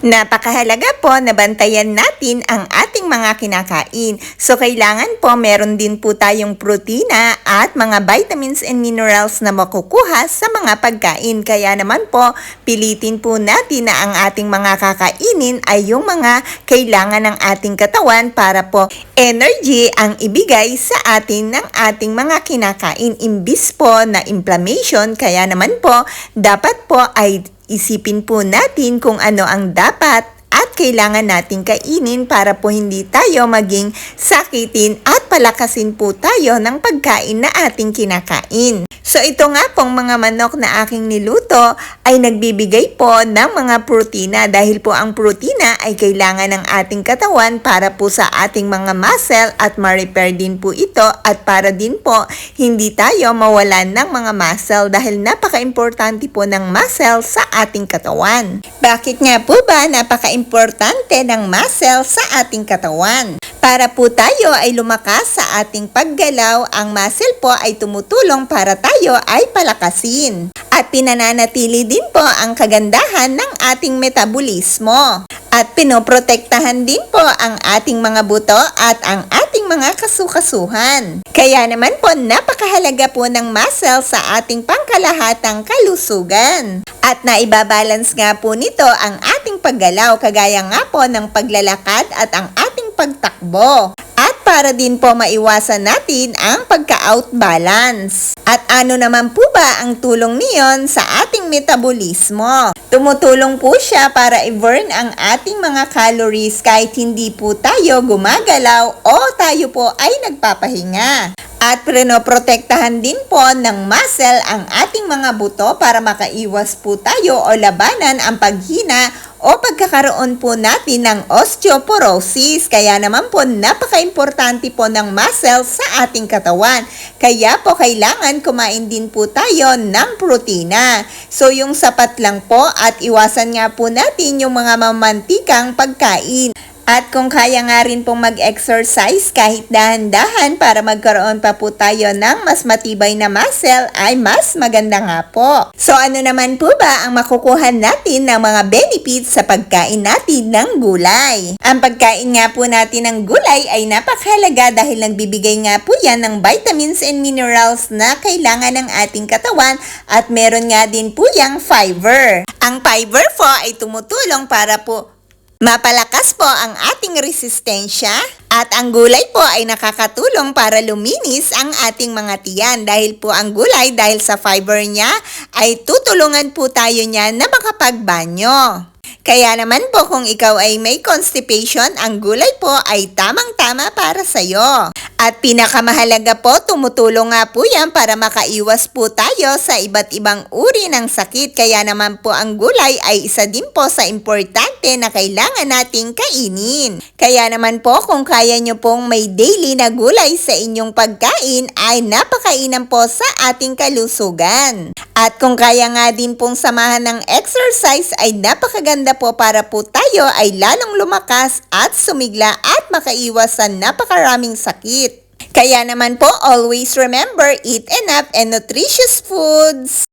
Napakahalaga po na bantayan natin ang ating mga kinakain. So kailangan po meron din po tayong protina at mga vitamins and minerals na makukuha sa mga pagkain. Kaya naman po pilitin po natin na ang ating mga kakainin ay yung mga kailangan ng ating katawan para po energy ang ibigay sa atin ng ating mga kinakain. Imbis po na inflammation, kaya naman po dapat po ay isipin po natin kung ano ang dapat at kailangan nating kainin para po hindi tayo maging sakitin at palakasin po tayo ng pagkain na ating kinakain. So ito nga pong mga manok na aking niluto ay nagbibigay po ng mga protina dahil po ang protina ay kailangan ng ating katawan para po sa ating mga muscle at ma-repair din po ito at para din po hindi tayo mawalan ng mga muscle dahil napaka-importante po ng muscle sa ating katawan. Bakit nga po ba napaka-importante ng muscle sa ating katawan? Para po tayo ay lumakas sa ating paggalaw, ang muscle po ay tumutulong para tayo ay palakasin. At pinananatili din po ang kagandahan ng ating metabolismo. At pinoprotektahan din po ang ating mga buto at ang ating mga kasukasuhan. Kaya naman po napakahalaga po ng muscle sa ating pangkalahatang kalusugan. At naibabalance nga po nito ang ating paggalaw kagaya nga po ng paglalakad at ang ating pagtakbo. At para din po maiwasan natin ang pagka-outbalance. At ano naman po ba ang tulong niyon sa ating metabolismo? Tumutulong po siya para i-burn ang ating mga calories kahit hindi po tayo gumagalaw o tayo po ay nagpapahinga. At pinoprotektahan din po ng muscle ang ating mga buto para makaiwas po tayo o labanan ang paghina o pagkakaroon po natin ng osteoporosis. Kaya naman po napaka-importante po ng muscle sa ating katawan. Kaya po kailangan kumain din po tayo ng protina. So yung sapat lang po at iwasan nga po natin yung mga mamantikang pagkain. At kung kaya nga rin pong mag-exercise kahit dahan-dahan para magkaroon pa po tayo ng mas matibay na muscle ay mas maganda nga po. So ano naman po ba ang makukuha natin ng mga benefits sa pagkain natin ng gulay? Ang pagkain nga po natin ng gulay ay napakahalaga dahil nagbibigay nga po yan ng vitamins and minerals na kailangan ng ating katawan at meron nga din po yang fiber. Ang fiber po ay tumutulong para po mapalakas po ang ating resistensya at ang gulay po ay nakakatulong para luminis ang ating mga tiyan dahil po ang gulay dahil sa fiber niya ay tutulungan po tayo niya na makapagbanyo. Kaya naman po kung ikaw ay may constipation, ang gulay po ay tamang-tama para sa'yo. At pinakamahalaga po, tumutulong nga po yan para makaiwas po tayo sa iba't ibang uri ng sakit. Kaya naman po ang gulay ay isa din po sa importante na kailangan nating kainin. Kaya naman po kung kaya nyo pong may daily na gulay sa inyong pagkain ay napakainan po sa ating kalusugan. At kung kaya nga din pong samahan ng exercise ay napakaganda po para po tayo ay lalong lumakas at sumigla at makaiwas sa napakaraming sakit. Kaya naman po always remember, eat enough and nutritious foods.